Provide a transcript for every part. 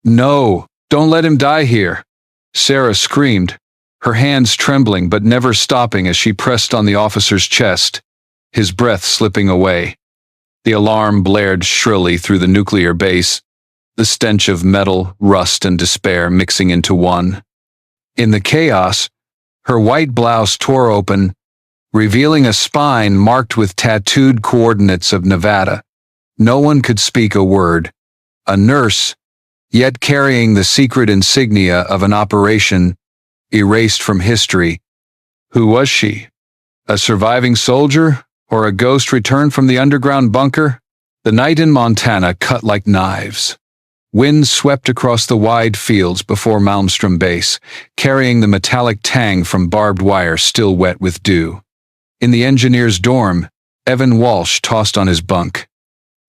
No, don't let him die here, Sarah screamed, her hands trembling but never stopping as she pressed on the officer's chest, his breath slipping away. The alarm blared shrilly through the nuclear base, the stench of metal, rust, and despair mixing into one. In the chaos, her white blouse tore open, revealing a spine marked with tattooed coordinates of Nevada. No one could speak a word. A nurse, yet carrying the secret insignia of an operation erased from history. Who was she? A surviving soldier or a ghost returned from the underground bunker? The night in Montana cut like knives. Winds swept across the wide fields before Malmstrom Base, carrying the metallic tang from barbed wire still wet with dew. In the engineer's dorm, Evan Walsh tossed on his bunk.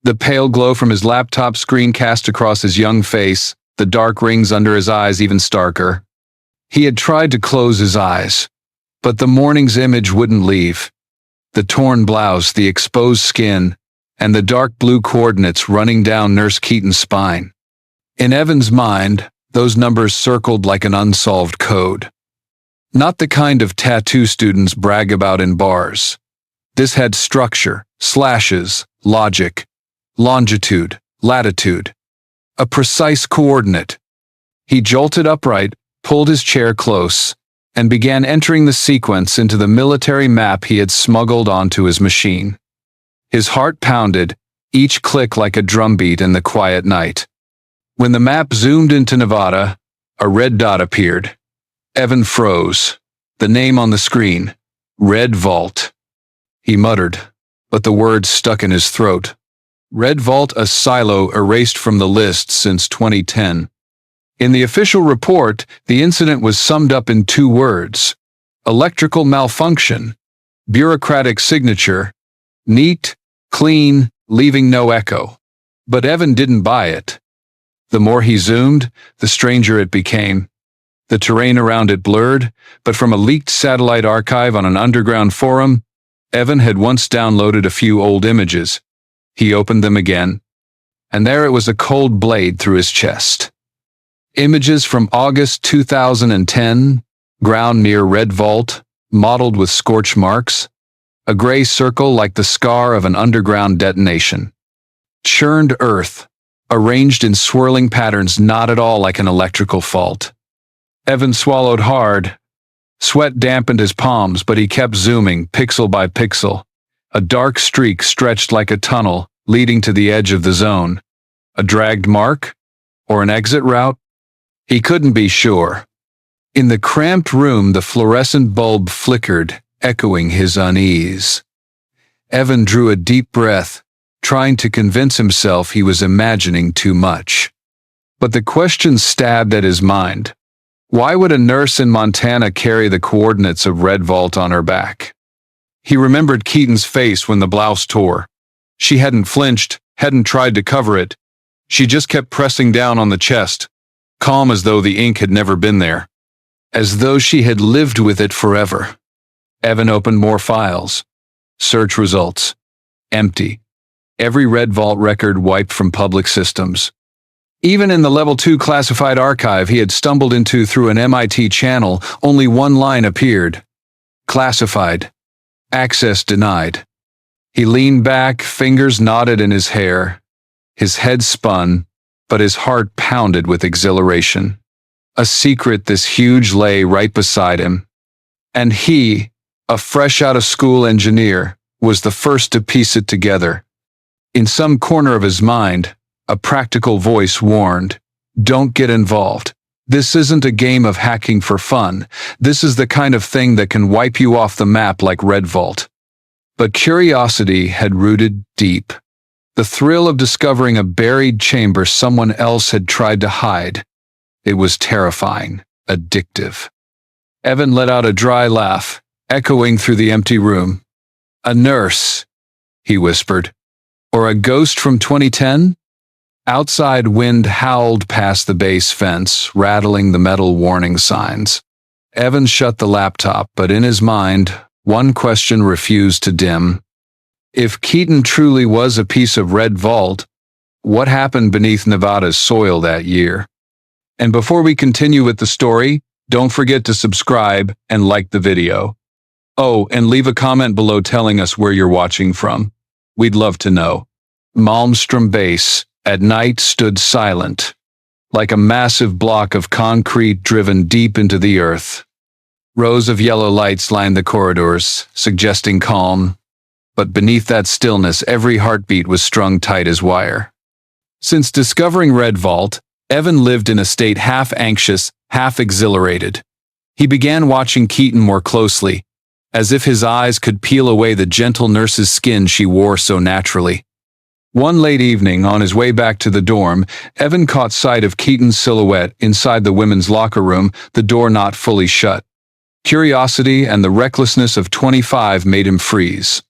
The pale glow from his laptop screen cast across his young face, the dark rings under his eyes even starker. He had tried to close his eyes, but the morning's image wouldn't leave. The torn blouse, the exposed skin, and the dark blue coordinates running down Nurse Keaton's spine. In Evan's mind, those numbers circled like an unsolved code. Not the kind of tattoo students brag about in bars. This had structure, slashes, logic, longitude, latitude. A precise coordinate. He jolted upright, pulled his chair close, and began entering the sequence into the military map he had smuggled onto his machine. His heart pounded, each click like a drumbeat in the quiet night. When the map zoomed into Nevada, a red dot appeared. Evan froze. The name on the screen, Red Vault. He muttered, but the words stuck in his throat. Red Vault, a silo erased from the list since 2010. In the official report, the incident was summed up in 2 words: electrical malfunction, bureaucratic signature, neat, clean, leaving no echo. But Evan didn't buy it. The more he zoomed, the stranger it became. The terrain around it blurred, but from a leaked satellite archive on an underground forum, Evan had once downloaded a few old images. He opened them again, and there it was, a cold blade through his chest. Images from August 2010, ground near Red Vault, mottled with scorch marks, a gray circle like the scar of an underground detonation. Churned earth, arranged in swirling patterns not at all like an electrical fault. Evan swallowed hard. Sweat dampened his palms, but he kept zooming, pixel by pixel. A dark streak stretched like a tunnel, leading to the edge of the zone. A dragged mark? Or an exit route? He couldn't be sure. In the cramped room, the fluorescent bulb flickered, echoing his unease. Evan drew a deep breath, trying to convince himself he was imagining too much. But the question stabbed at his mind. Why would a nurse in Montana carry the coordinates of Red Vault on her back? He remembered Keaton's face when the blouse tore. She hadn't flinched, hadn't tried to cover it. She just kept pressing down on the chest, calm as though the ink had never been there. As though she had lived with it forever. Evan opened more files. Search results. Empty. Every Red Vault record wiped from public systems. Even in the Level 2 classified archive he had stumbled into through an MIT channel, only one line appeared. Classified. Access denied. He leaned back, fingers knotted in his hair. His head spun, but his heart pounded with exhilaration. A secret this huge lay right beside him. And he, a fresh-out-of-school engineer, was the first to piece it together. In some corner of his mind, a practical voice warned, "Don't get involved. This isn't a game of hacking for fun. This is the kind of thing that can wipe you off the map like Red Vault." But curiosity had rooted deep. The thrill of discovering a buried chamber someone else had tried to hide. It was terrifying, addictive. Evan let out a dry laugh, echoing through the empty room. "A nurse," he whispered. "Or a ghost from 2010? Outside wind howled past the base fence, rattling the metal warning signs. Evan shut the laptop, but in his mind, one question refused to dim. If Keaton truly was a piece of Red Vault, what happened beneath Nevada's soil that year? And before we continue with the story, don't forget to subscribe and like the video. Oh, and leave a comment below telling us where you're watching from. We'd love to know. Malmstrom Base, at night, stood silent, like a massive block of concrete driven deep into the earth. Rows of yellow lights lined the corridors, suggesting calm, but beneath that stillness, every heartbeat was strung tight as wire. Since discovering Red Vault, Evan lived in a state half anxious, half exhilarated. He began watching Keaton more closely, as if his eyes could peel away the gentle nurse's skin she wore so naturally. One late evening, on his way back to the dorm, Evan caught sight of Keaton's silhouette inside the women's locker room, the door not fully shut. Curiosity and the recklessness of 25 made him freeze.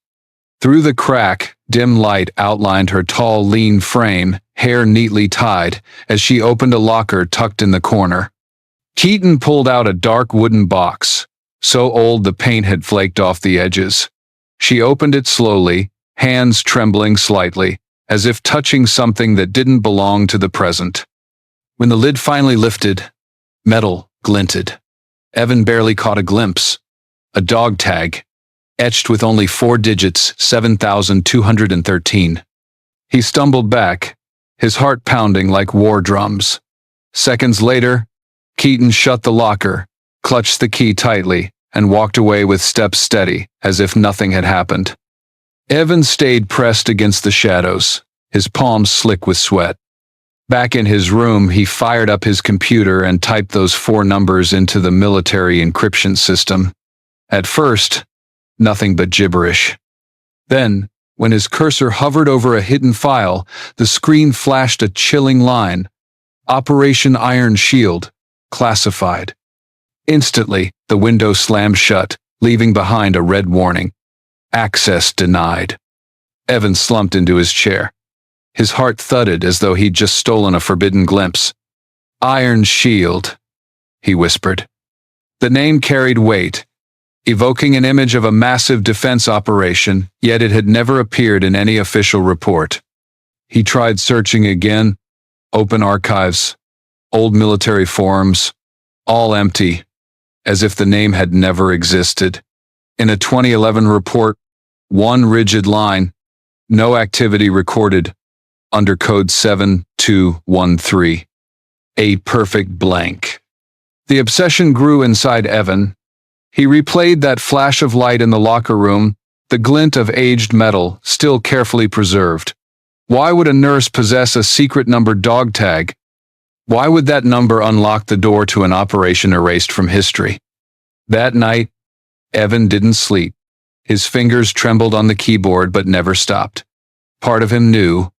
Through the crack, dim light outlined her tall, lean frame, hair neatly tied, as she opened a locker tucked in the corner. Keaton pulled out a dark wooden box, so old the paint had flaked off the edges. She opened it slowly, hands trembling slightly, as if touching something that didn't belong to the present. When the lid finally lifted, metal glinted. Evan barely caught a glimpse. A dog tag, etched with only 4 digits, 7,213. He stumbled back, his heart pounding like war drums. Seconds later, Keaton shut the locker, clutched the key tightly, and walked away with steps steady, as if nothing had happened. Evan stayed pressed against the shadows, his palms slick with sweat. Back in his room, he fired up his computer and typed those 4 numbers into the military encryption system. At first, nothing but gibberish. Then, when his cursor hovered over a hidden file, the screen flashed a chilling line. Operation Iron Shield, classified. Instantly, the window slammed shut, leaving behind a red warning. Access denied. Evan slumped into his chair. His heart thudded as though he'd just stolen a forbidden glimpse. Iron Shield, he whispered. The name carried weight, evoking an image of a massive defense operation, yet it had never appeared in any official report. He tried searching again. Open archives, old military forums, all empty, as if the name had never existed. In a 2011 report, one rigid line, no activity recorded, under code 7213. A perfect blank. The obsession grew inside Evan. He replayed that flash of light in the locker room, the glint of aged metal, still carefully preserved. Why would a nurse possess a secret numbered dog tag? Why would that number unlock the door to an operation erased from history? That night, Evan didn't sleep. His fingers trembled on the keyboard but never stopped. Part of him knew,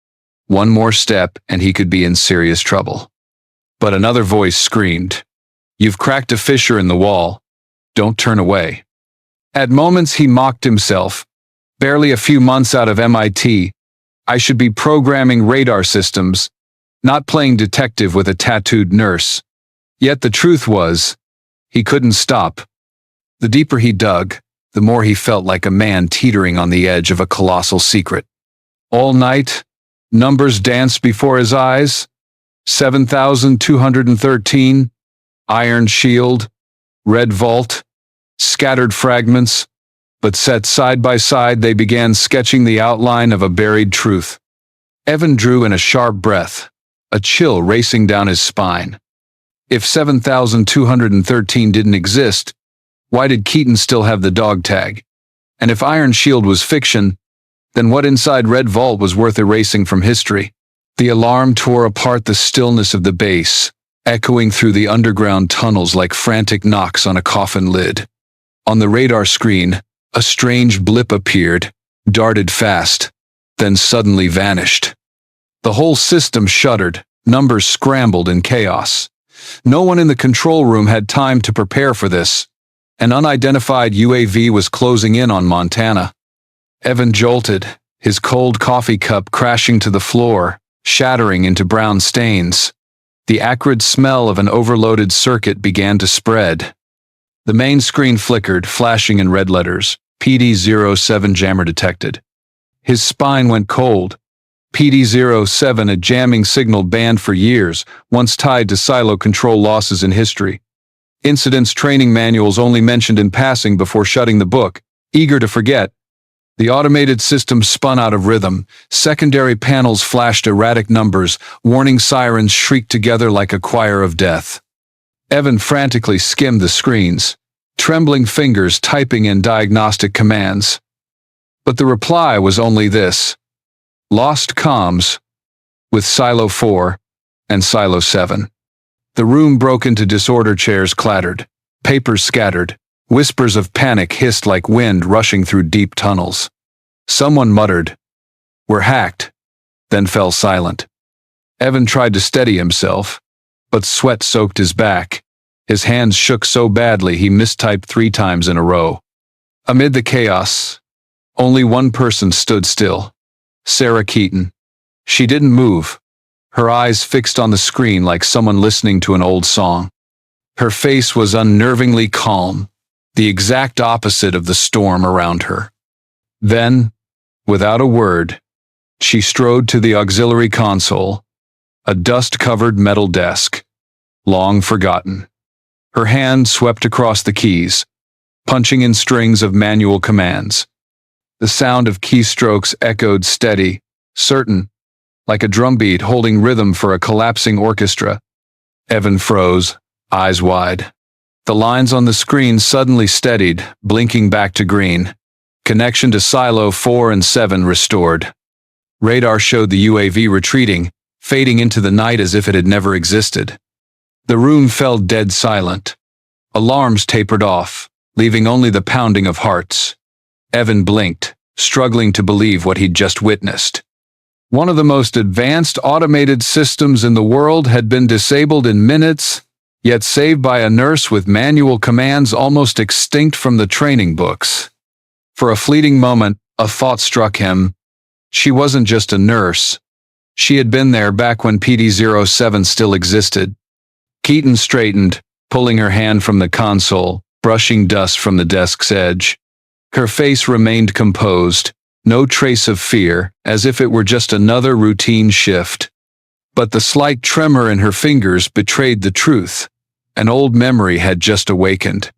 one more step and he could be in serious trouble. But another voice screamed, "You've cracked a fissure in the wall. Don't turn away." At moments he mocked himself. Barely a few months out of MIT, I should be programming radar systems, not playing detective with a tattooed nurse. Yet the truth was, he couldn't stop. The deeper he dug, the more he felt like a man teetering on the edge of a colossal secret. All night, numbers danced before his eyes. 7,213, Iron Shield, Red Vault, scattered fragments, but set side by side they began sketching the outline of a buried truth. Evan drew in a sharp breath, a chill racing down his spine. If 7,213 didn't exist, why did Keaton still have the dog tag? And if Iron Shield was fiction, then what inside Red Vault was worth erasing from history? The alarm tore apart the stillness of the base, echoing through the underground tunnels like frantic knocks on a coffin lid. On the radar screen, a strange blip appeared, darted fast, then suddenly vanished. The whole system shuddered, numbers scrambled in chaos. No one in the control room had time to prepare for this. An unidentified UAV was closing in on Montana. Evan jolted, his cold coffee cup crashing to the floor, shattering into brown stains. The acrid smell of an overloaded circuit began to spread. The main screen flickered, flashing in red letters, PD-07 jammer detected. His spine went cold. PD-07, a jamming signal banned for years, once tied to silo control losses in history. Incidents training manuals only mentioned in passing before shutting the book. Eager to forget, the automated system spun out of rhythm. Secondary panels flashed erratic numbers. Warning sirens shrieked together like a choir of death. Evan frantically skimmed the screens, trembling fingers typing in diagnostic commands. But the reply was only this: lost comms with Silo 4 and Silo 7. The room broke into disorder. Chairs clattered, papers scattered, whispers of panic hissed like wind rushing through deep tunnels. Someone muttered, "We're hacked," then fell silent. Evan tried to steady himself, but sweat soaked his back. His hands shook so badly he mistyped 3 times in a row. Amid the chaos, only one person stood still: Sarah Keaton. She didn't move, her eyes fixed on the screen like someone listening to an old song. Her face was unnervingly calm, the exact opposite of the storm around her. Then, without a word, she strode to the auxiliary console, a dust-covered metal desk, long forgotten. Her hand swept across the keys, punching in strings of manual commands. The sound of keystrokes echoed steady, certain, like a drumbeat holding rhythm for a collapsing orchestra. Evan froze, eyes wide. The lines on the screen suddenly steadied, blinking back to green. Connection to Silo 4 and 7 restored. Radar showed the UAV retreating, fading into the night as if it had never existed. The room fell dead silent. Alarms tapered off, leaving only the pounding of hearts. Evan blinked, struggling to believe what he'd just witnessed. One of the most advanced automated systems in the world had been disabled in minutes, yet saved by a nurse with manual commands almost extinct from the training books. For a fleeting moment, a thought struck him. She wasn't just a nurse. She had been there back when PD-07 still existed. Keaton straightened, pulling her hand from the console, brushing dust from the desk's edge. Her face remained composed, no trace of fear, as if it were just another routine shift. But the slight tremor in her fingers betrayed the truth. An old memory had just awakened.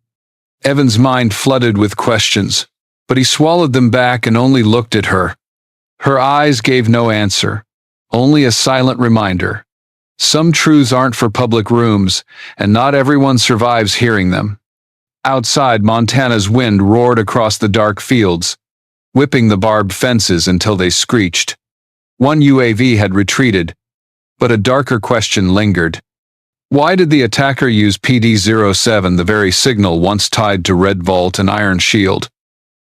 Evan's mind flooded with questions, but he swallowed them back and only looked at her. Her eyes gave no answer, only a silent reminder. Some truths aren't for public rooms, and not everyone survives hearing them. Outside, Montana's wind roared across the dark fields, whipping the barbed fences until they screeched. One UAV had retreated, but a darker question lingered. Why did the attacker use PD-07, the very signal once tied to Red Vault and Iron Shield?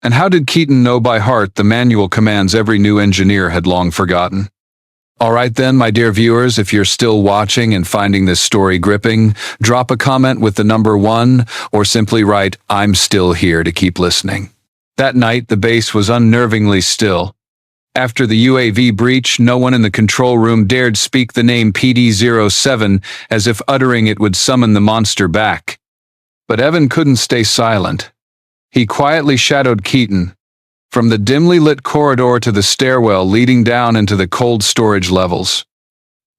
And how did Keaton know by heart the manual commands every new engineer had long forgotten? Alright then, my dear viewers, if you're still watching and finding this story gripping, drop a comment with the number 1, or simply write, "I'm still here," to keep listening. That night, the base was unnervingly still. After the UAV breach, no one in the control room dared speak the name PD-07, as if uttering it would summon the monster back. But Evan couldn't stay silent. He quietly shadowed Keaton, from the dimly lit corridor to the stairwell leading down into the cold storage levels.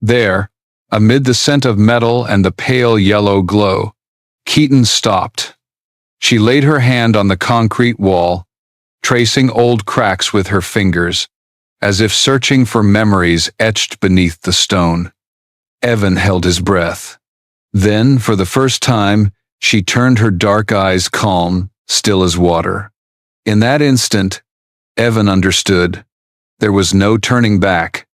There, amid the scent of metal and the pale yellow glow, Keaton stopped. She laid her hand on the concrete wall, tracing old cracks with her fingers, as if searching for memories etched beneath the stone. Evan held his breath. Then, for the first time, she turned her dark eyes calm, still as water. In that instant, Evan understood. There was no turning back.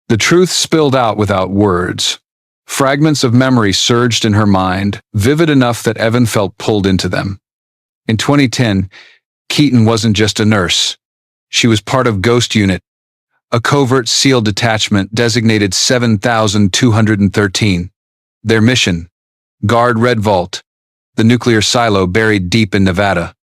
The truth spilled out without words. Fragments of memory surged in her mind, vivid enough that Evan felt pulled into them. In 2010, Keaton wasn't just a nurse. She was part of Ghost Unit, a covert SEAL detachment designated 7213. Their mission: guard Red Vault, the nuclear silo buried deep in Nevada.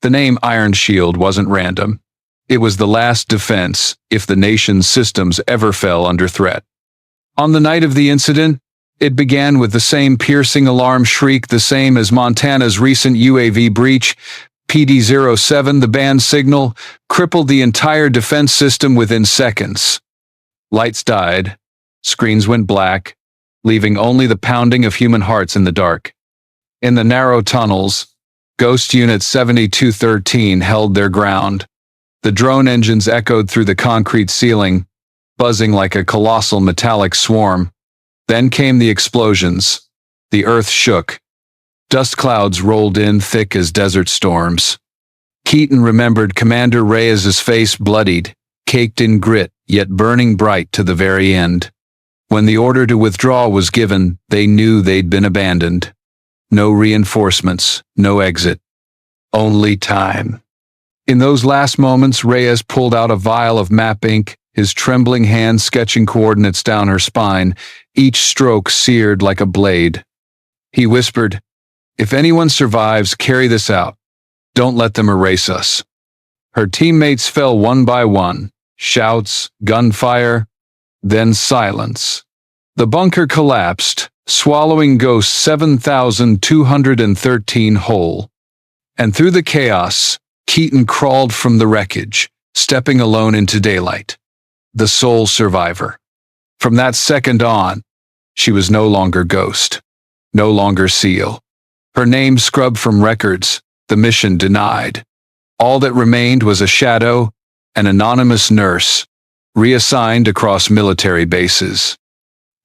The name Iron Shield wasn't random. It was the last defense, if the nation's systems ever fell under threat. On the night of the incident, it began with the same piercing alarm shriek, the same as Montana's recent UAV breach. PD-07, the banned signal, crippled the entire defense system within seconds. Lights died. Screens went black, leaving only the pounding of human hearts in the dark. In the narrow tunnels, Ghost Unit 7213 held their ground. The drone engines echoed through the concrete ceiling, buzzing like a colossal metallic swarm. Then came the explosions. The earth shook. Dust clouds rolled in thick as desert storms. Keaton remembered Commander Reyes's face, bloodied, caked in grit, yet burning bright to the very end. When the order to withdraw was given, they knew they'd been abandoned. No reinforcements, no exit. Only time. In those last moments, Reyes pulled out a vial of map ink, his trembling hand sketching coordinates down her spine, each stroke seared like a blade. He whispered, "If anyone survives, carry this out. Don't let them erase us." Her teammates fell one by one. Shouts, gunfire, then silence. The bunker collapsed, swallowing Ghost 7213 whole. And through the chaos, Keaton crawled from the wreckage, stepping alone into daylight. The sole survivor. From that second on, she was no longer Ghost, no longer SEAL. Her name scrubbed from records, the mission denied. All that remained was a shadow, an anonymous nurse, reassigned across military bases.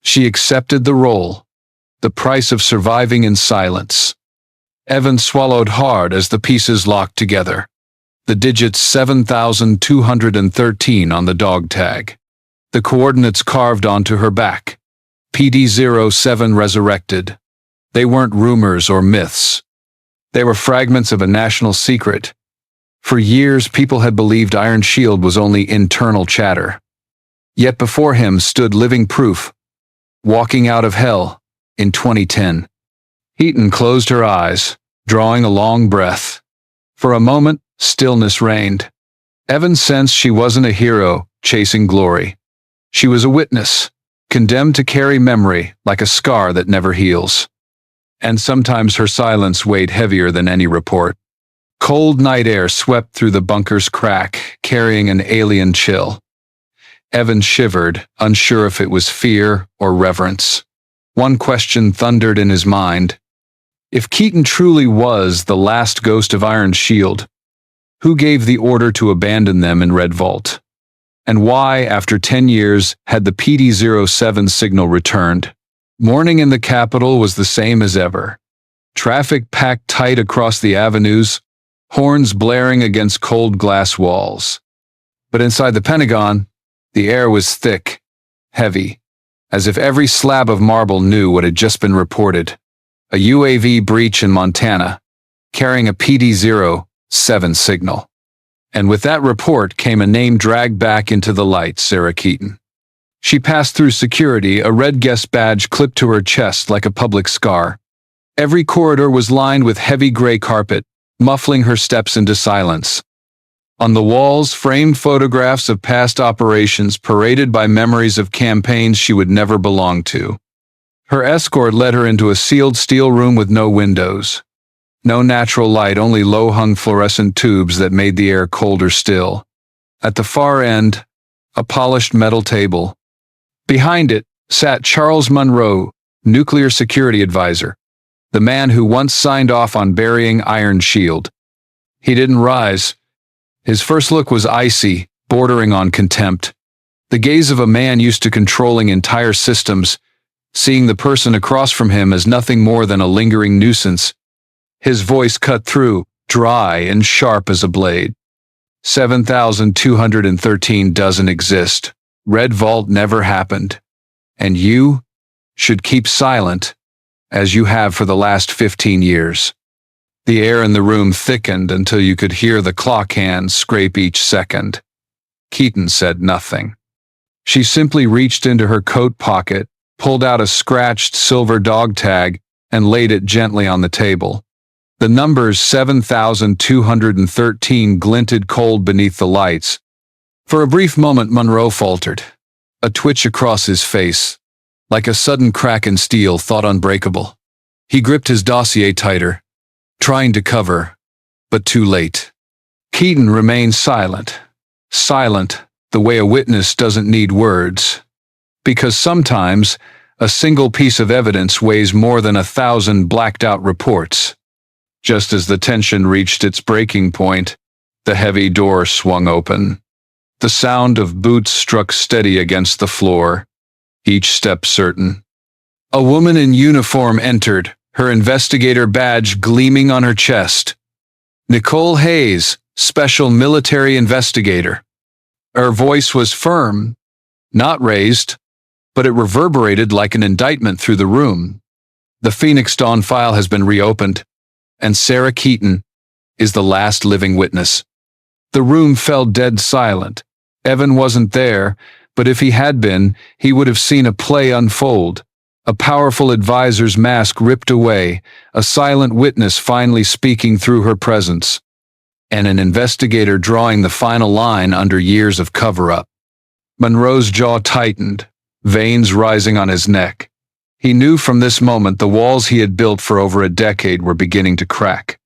She accepted the role, the price of surviving in silence. Evan swallowed hard as the pieces locked together. The digits 7213 on the dog tag. The coordinates carved onto her back. PD-07 resurrected. They weren't rumors or myths. They were fragments of a national secret. For years, people had believed Iron Shield was only internal chatter. Yet before him stood living proof, walking out of hell in 2010. Keaton closed her eyes, drawing a long breath. For a moment, stillness reigned. Evan sensed she wasn't a hero chasing glory. She was a witness, condemned to carry memory like a scar that never heals. And sometimes her silence weighed heavier than any report. Cold night air swept through the bunker's crack, carrying an alien chill. Evan shivered, unsure if it was fear or reverence. One question thundered in his mind. If Keaton truly was the last ghost of Iron Shield, who gave the order to abandon them in Red Vault? And why, after 10 years, had the PD-07 signal returned? Morning in the capital was the same as ever. Traffic packed tight across the avenues, horns blaring against cold glass walls. But inside the Pentagon, the air was thick, heavy, as if every slab of marble knew what had just been reported. A UAV breach in Montana, carrying a PD-07 signal. And with that report came a name dragged back into the light: Sarah Keaton. She passed through security, a red guest badge clipped to her chest like a public scar. Every corridor was lined with heavy gray carpet, muffling her steps into silence. On the walls, framed photographs of past operations paraded by memories of campaigns she would never belong to. Her escort led her into a sealed steel room with no windows. No natural light, only low-hung fluorescent tubes that made the air colder still. At the far end, a polished metal table. Behind it sat Charles Monroe, nuclear security advisor, the man who once signed off on burying Iron Shield. He didn't rise. His first look was icy, bordering on contempt. The gaze of a man used to controlling entire systems, seeing the person across from him as nothing more than a lingering nuisance. His voice cut through, dry and sharp as a blade. 7213 doesn't exist. Red Vault never happened. And you should keep silent, as you have for the last 15 years. The air in the room thickened until you could hear the clock hands scrape each second. Keaton said nothing. She simply reached into her coat pocket, pulled out a scratched silver dog tag, and laid it gently on the table. The numbers 7213 glinted cold beneath the lights. For a brief moment, Monroe faltered, a twitch across his face, like a sudden crack in steel thought unbreakable. He gripped his dossier tighter, trying to cover, but too late. Keaton remained silent, the way a witness doesn't need words. Because sometimes, a single piece of evidence weighs more than 1,000 blacked-out reports. Just as the tension reached its breaking point, the heavy door swung open. The sound of boots struck steady against the floor, each step certain. A woman in uniform entered, her investigator badge gleaming on her chest. Nicole Hayes, Special Military Investigator. Her voice was firm, not raised, but it reverberated like an indictment through the room. The Phoenix Dawn file has been reopened, and Sarah Keaton is the last living witness. The room fell dead silent. Evan wasn't there, but if he had been, he would have seen a play unfold. A powerful advisor's mask ripped away, a silent witness finally speaking through her presence, and an investigator drawing the final line under years of cover-up. Monroe's jaw tightened, veins rising on his neck. He knew from this moment the walls he had built for over a decade were beginning to crack.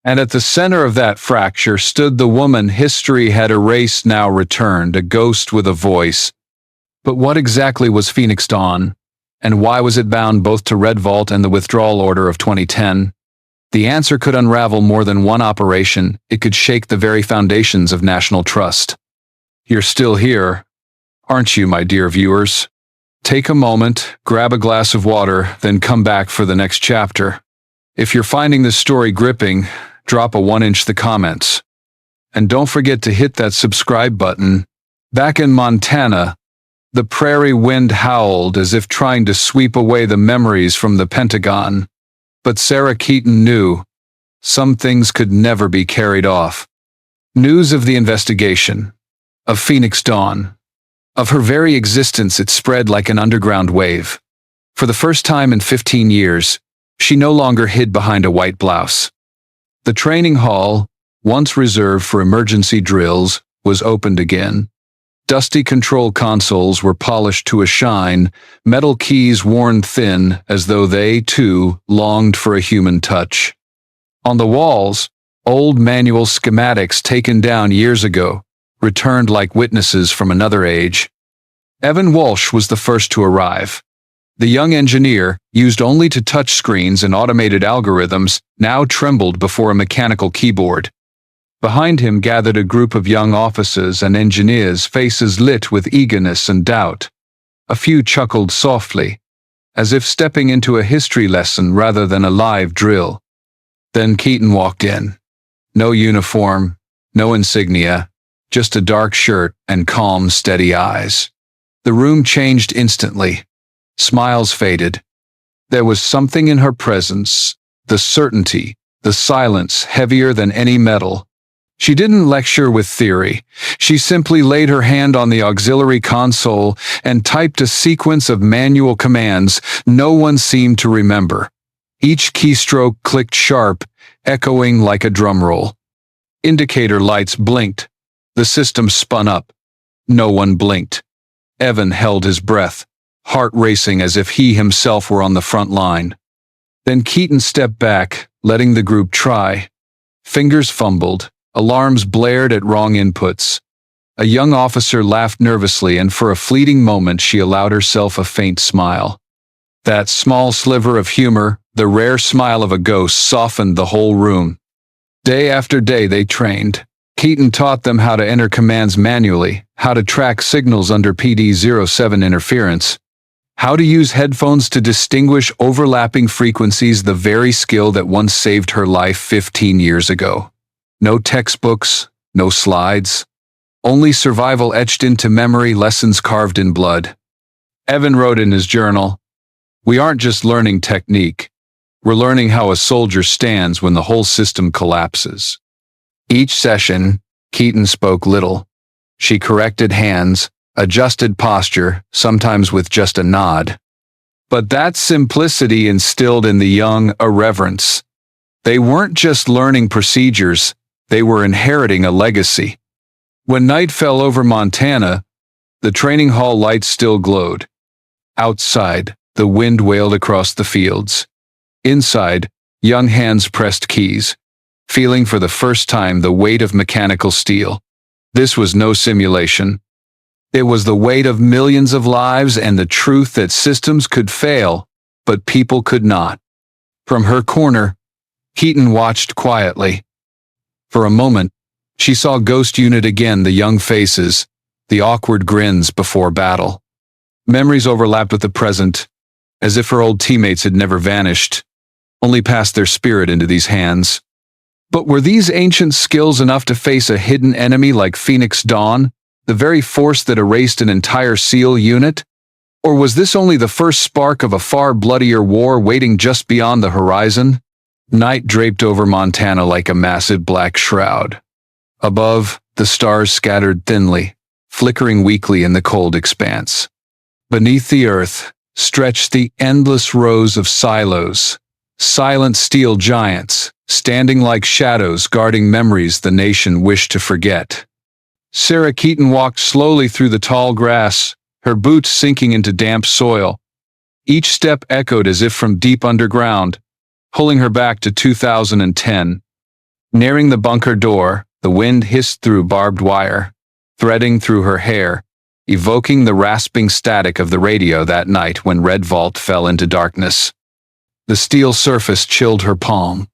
And at the center of that fracture stood the woman history had erased, now returned, a ghost with a voice. But what exactly was Phoenix Dawn? And why was it bound both to Red Vault and the withdrawal order of 2010? The answer could unravel more than one operation. It could shake the very foundations of national trust. You're still here, aren't you, my dear viewers? Take a moment, grab a glass of water, then come back for the next chapter. If you're finding this story gripping, drop a 1-inch the comments. And don't forget to hit that subscribe button. Back in Montana, the prairie wind howled as if trying to sweep away the memories from the Pentagon. But Sarah Keaton knew some things could never be carried off. News of the investigation, of Phoenix Dawn, of her very existence, it spread like an underground wave. For the first time in 15 years, she no longer hid behind a white blouse. The training hall, once reserved for emergency drills, was opened again. Dusty control consoles were polished to a shine, metal keys worn thin as though they, too, longed for a human touch. On the walls, old manual schematics taken down years ago returned like witnesses from another age. Evan Walsh was the first to arrive. The young engineer, used only to touch screens and automated algorithms, now trembled before a mechanical keyboard. Behind him gathered a group of young officers and engineers, faces lit with eagerness and doubt. A few chuckled softly, as if stepping into a history lesson rather than a live drill. Then Keaton walked in. No uniform, no insignia, just a dark shirt and calm, steady eyes. The room changed instantly. Smiles faded. There was something in her presence, the certainty, the silence heavier than any metal. She didn't lecture with theory. She simply laid her hand on the auxiliary console and typed a sequence of manual commands no one seemed to remember. Each keystroke clicked sharp, echoing like a drum roll. Indicator lights blinked. The system spun up. No one blinked. Evan held his breath, heart racing as if he himself were on the front line. Then Keaton stepped back, letting the group try. Fingers fumbled. Alarms blared at wrong inputs. A young officer laughed nervously, and for a fleeting moment she allowed herself a faint smile. That small sliver of humor, the rare smile of a ghost, softened the whole room. Day after day they trained. Keaton taught them how to enter commands manually, how to track signals under PD-07 interference, how to use headphones to distinguish overlapping frequencies, the very skill that once saved her life 15 years ago. No textbooks, no slides, only survival etched into memory, lessons carved in blood. Evan wrote in his journal, "We aren't just learning technique, we're learning how a soldier stands when the whole system collapses." Each session, Keaton spoke little. She corrected hands, adjusted posture, sometimes with just a nod. But that simplicity instilled in the young a reverence. They weren't just learning procedures, they were inheriting a legacy. When night fell over Montana, the training hall lights still glowed. Outside, the wind wailed across the fields. Inside, young hands pressed keys, feeling for the first time the weight of mechanical steel. This was no simulation. It was the weight of millions of lives and the truth that systems could fail, but people could not. From her corner, Keaton watched quietly. For a moment, she saw Ghost Unit again, the young faces, the awkward grins before battle. Memories overlapped with the present, as if her old teammates had never vanished, only passed their spirit into these hands. But were these ancient skills enough to face a hidden enemy like Phoenix Dawn, the very force that erased an entire SEAL unit? Or was this only the first spark of a far bloodier war waiting just beyond the horizon? Night draped over Montana like a massive black shroud. Above, the stars scattered thinly, flickering weakly in the cold expanse. Beneath the earth stretched the endless rows of silos, silent steel giants, standing like shadows guarding memories the nation wished to forget. Sarah Keaton walked slowly through the tall grass, her boots sinking into damp soil. Each step echoed as if from deep underground, pulling her back to 2010. Nearing the bunker door, the wind hissed through barbed wire, threading through her hair, evoking the rasping static of the radio that night when Red Vault fell into darkness. The steel surface chilled her palm.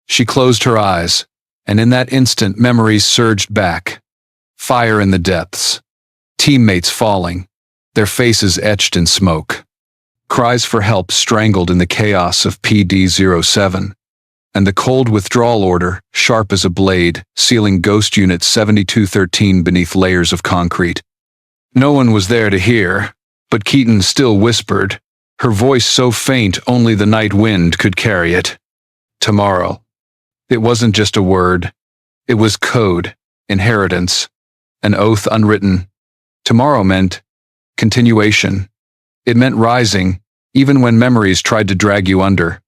She closed her eyes, and in that instant memories surged back. Fire in the depths. Teammates falling, their faces etched in smoke. Cries for help strangled in the chaos of PD-07. And the cold withdrawal order, sharp as a blade, sealing Ghost Unit 7213 beneath layers of concrete. No one was there to hear, but Keaton still whispered, her voice so faint only the night wind could carry it. Tomorrow. It wasn't just a word. It was code, inheritance, an oath unwritten. Tomorrow meant continuation. It meant rising, even when memories tried to drag you under.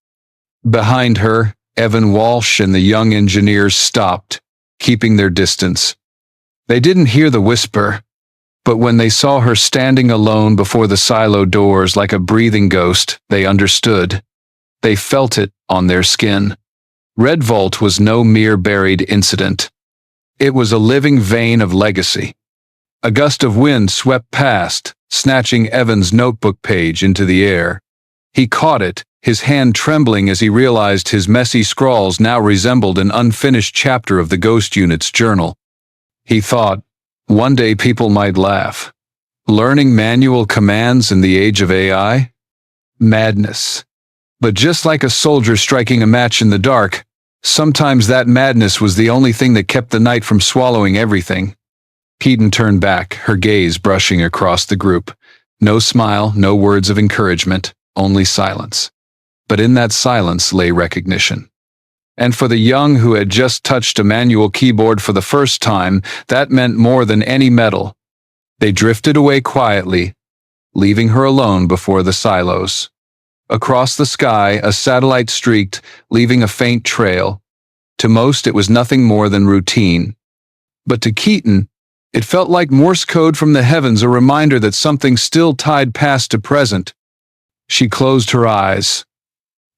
Behind her, Evan Walsh and the young engineers stopped, keeping their distance. They didn't hear the whisper, but when they saw her standing alone before the silo doors like a breathing ghost, they understood. They felt it on their skin. Red Vault was no mere buried incident. It was a living vein of legacy. A gust of wind swept past, snatching Evan's notebook page into the air. He caught it, his hand trembling as he realized his messy scrawls now resembled an unfinished chapter of the Ghost Unit's journal. He thought, one day people might laugh. Learning manual commands in the age of AI? Madness. But just like a soldier striking a match in the dark, sometimes that madness was the only thing that kept the night from swallowing everything. Keaton turned back, her gaze brushing across the group. No smile, no words of encouragement, only silence. But in that silence lay recognition. And for the young who had just touched a manual keyboard for the first time, that meant more than any medal. They drifted away quietly, leaving her alone before the silos. Across the sky, a satellite streaked, leaving a faint trail. To most, it was nothing more than routine. But to Keaton, it felt like Morse code from the heavens, a reminder that something still tied past to present. She closed her eyes,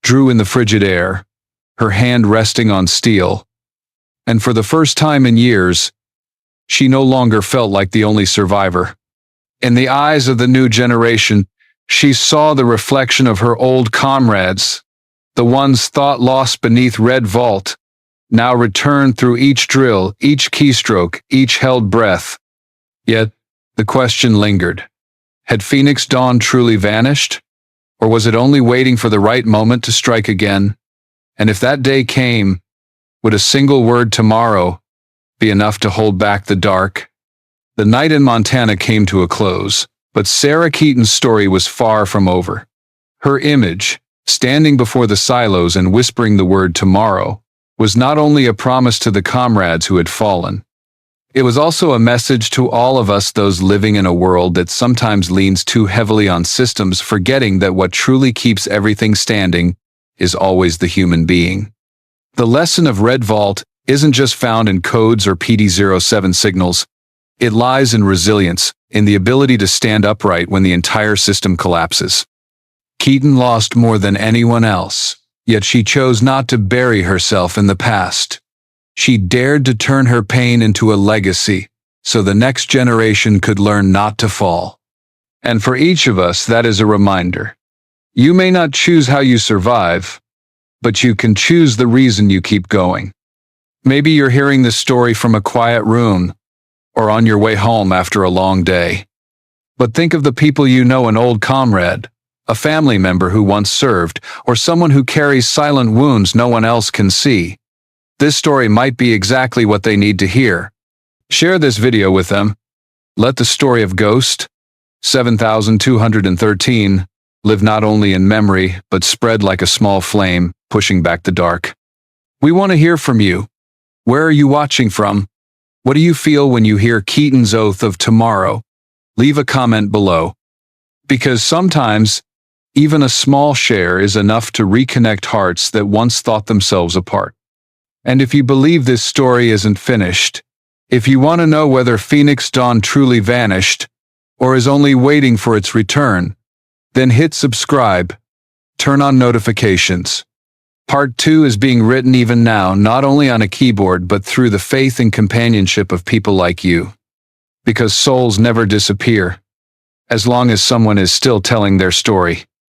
drew in the frigid air, her hand resting on steel. And for the first time in years, she no longer felt like the only survivor. In the eyes of the new generation, she saw the reflection of her old comrades, the ones thought lost beneath Red Vault, now returned through each drill, each keystroke, each held breath. Yet, the question lingered. Had Phoenix Dawn truly vanished? Or was it only waiting for the right moment to strike again? And if that day came, would a single word tomorrow be enough to hold back the dark? The night in Montana came to a close, but Sarah Keaton's story was far from over. Her image, standing before the silos and whispering the word tomorrow, was not only a promise to the comrades who had fallen. It was also a message to all of us, those living in a world that sometimes leans too heavily on systems, forgetting that what truly keeps everything standing is always the human being. The lesson of Red Vault isn't just found in codes or PD-07 signals. It lies in resilience, in the ability to stand upright when the entire system collapses. Keaton lost more than anyone else, yet she chose not to bury herself in the past. She dared to turn her pain into a legacy, so the next generation could learn not to fall. And for each of us, that is a reminder. You may not choose how you survive, but you can choose the reason you keep going. Maybe you're hearing this story from a quiet room, or on your way home after a long day. But think of the people you know, an old comrade, a family member who once served, or someone who carries silent wounds no one else can see. This story might be exactly what they need to hear. Share this video with them. Let the story of Ghost 7213 live not only in memory, but spread like a small flame, pushing back the dark. We want to hear from you. Where are you watching from? What do you feel when you hear Keaton's Oath of Tomorrow? Leave a comment below. Because sometimes, even a small share is enough to reconnect hearts that once thought themselves apart. And if you believe this story isn't finished, if you want to know whether Phoenix Dawn truly vanished, or is only waiting for its return, then hit subscribe, turn on notifications. Part 2 is being written even now, not only on a keyboard but through the faith and companionship of people like you. Because souls never disappear, as long as someone is still telling their story.